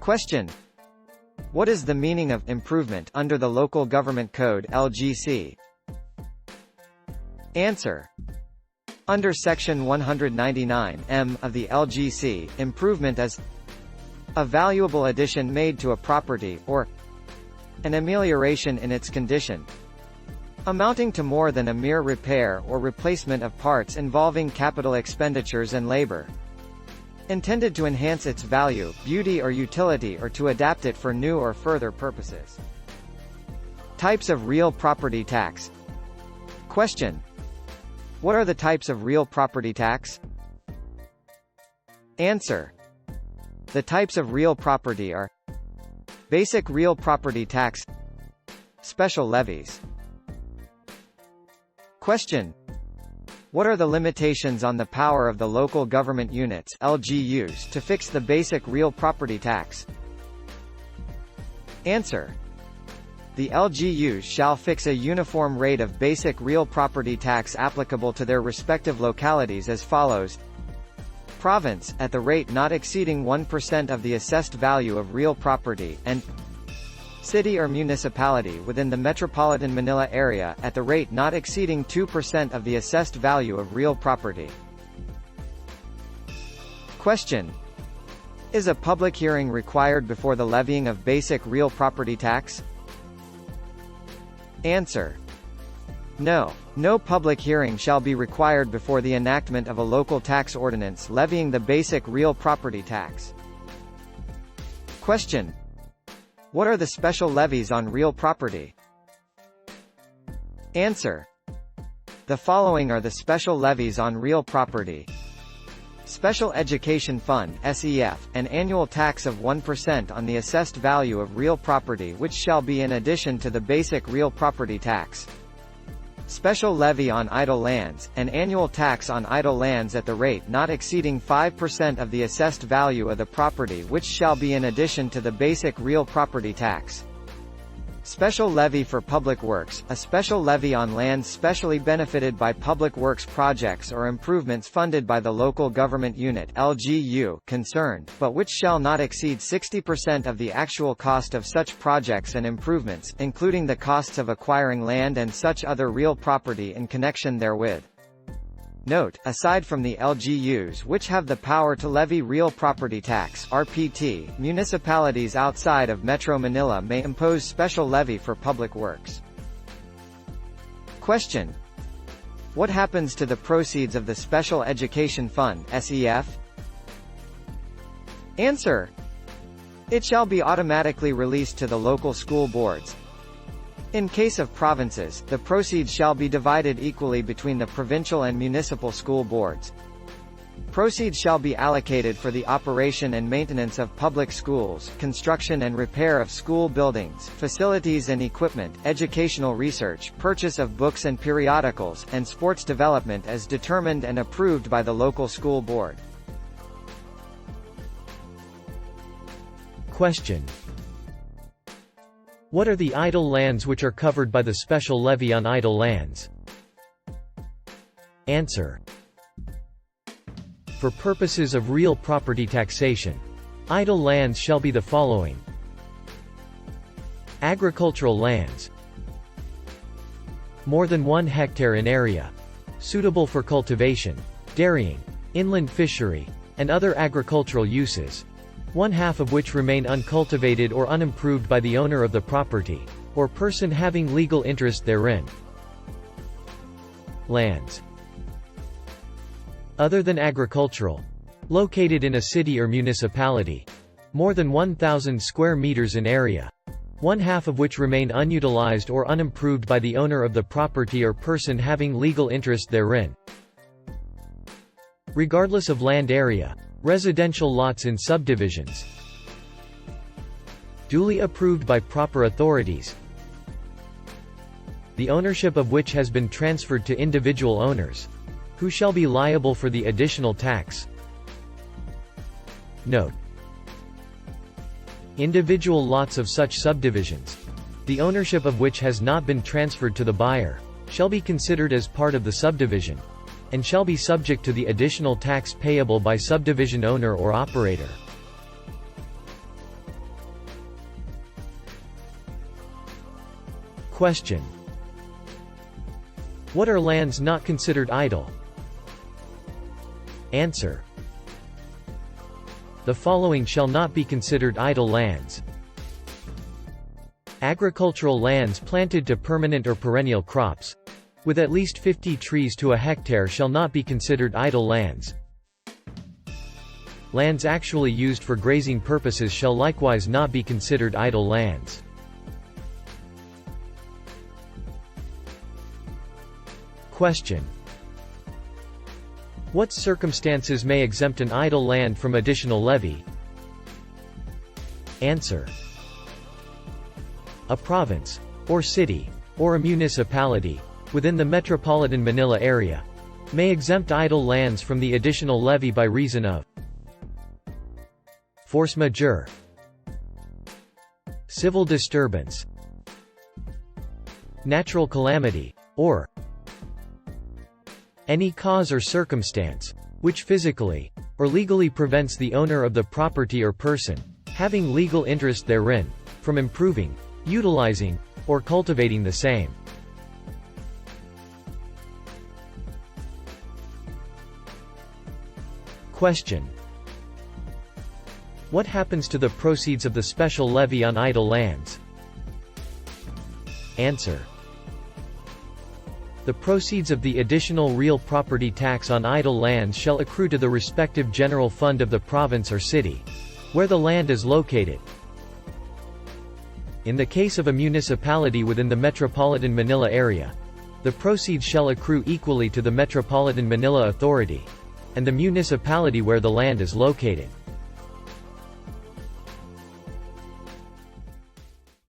Question. What is the meaning of improvement under the Local Government Code (LGC)? Answer. Under Section 199(m) of the LGC, improvement is a valuable addition made to a property, or an amelioration in its condition, amounting to more than a mere repair or replacement of parts involving capital expenditures and labor, intended to enhance its value, beauty or utility or to adapt it for new or further purposes. Types of real property tax. Question. What are the types of real property tax? Answer. The types of real property are basic real property tax, special levies. Question. What are the limitations on the power of the local government units (LGUs) to fix the basic real property tax? Answer. The LGUs shall fix a uniform rate of basic real property tax applicable to their respective localities as follows. Province, at the rate not exceeding 1% of the assessed value of real property, and city or municipality within the metropolitan Manila area, at the rate not exceeding 2% of the assessed value of real property. Question. Is a public hearing required before the levying of basic real property tax? Answer. No. No public hearing shall be required before the enactment of a local tax ordinance levying the basic real property tax. Question. What are the special levies on real property? Answer. The following are the special levies on real property. Special Education Fund (SEF), an annual tax of 1% on the assessed value of real property which shall be in addition to the basic real property tax. Special Levy on Idle Lands, an annual tax on idle lands at the rate not exceeding 5% of the assessed value of the property which shall be in addition to the basic real property tax. Special Levy for Public Works, a special levy on lands specially benefited by public works projects or improvements funded by the local government unit (LGU) concerned, but which shall not exceed 60% of the actual cost of such projects and improvements, including the costs of acquiring land and such other real property in connection therewith. Note, aside from the LGUs which have the power to levy real property tax (RPT), municipalities outside of Metro Manila may impose special levy for public works. Question. What happens to the proceeds of the Special Education Fund (SEF)? Answer. It shall be automatically released to the local school boards. In case of provinces, the proceeds shall be divided equally between the provincial and municipal school boards. Proceeds shall be allocated for the operation and maintenance of public schools, construction and repair of school buildings, facilities and equipment, educational research, purchase of books and periodicals, and sports development as determined and approved by the local school board. Question. What are the idle lands which are covered by the special levy on idle lands? Answer. For purposes of real property taxation, idle lands shall be the following: agricultural lands, more than 1 hectare in area, suitable for cultivation, dairying, inland fishery, and other agricultural uses, 1/2 of which remain uncultivated or unimproved by the owner of the property, or person having legal interest therein. Lands other than agricultural, located in a city or municipality, more than 1,000 square meters in area, 1/2 of which remain unutilized or unimproved by the owner of the property or person having legal interest therein. Regardless of land area, residential lots in subdivisions, duly approved by proper authorities, the ownership of which has been transferred to individual owners, who shall be liable for the additional tax. Note: individual lots of such subdivisions, the ownership of which has not been transferred to the buyer, shall be considered as part of the subdivision, and shall be subject to the additional tax payable by subdivision owner or operator. Question. What are lands not considered idle? Answer. The following shall not be considered idle lands. Agricultural lands planted to permanent or perennial crops, with at least 50 trees to a hectare, shall not be considered idle lands. Lands actually used for grazing purposes shall likewise not be considered idle lands. Question. What circumstances may exempt an idle land from additional levy? Answer. A province, or city, or a municipality, within the metropolitan Manila area, may exempt idle lands from the additional levy by reason of force majeure, civil disturbance, natural calamity, or any cause or circumstance, which physically, or legally prevents the owner of the property or person, having legal interest therein, from improving, utilizing, or cultivating the same. Question. What happens to the proceeds of the special levy on idle lands? Answer. The proceeds of the additional real property tax on idle lands shall accrue to the respective general fund of the province or city, where the land is located. In the case of a municipality within the metropolitan Manila area, the proceeds shall accrue equally to the Metropolitan Manila Authority and the municipality where the land is located.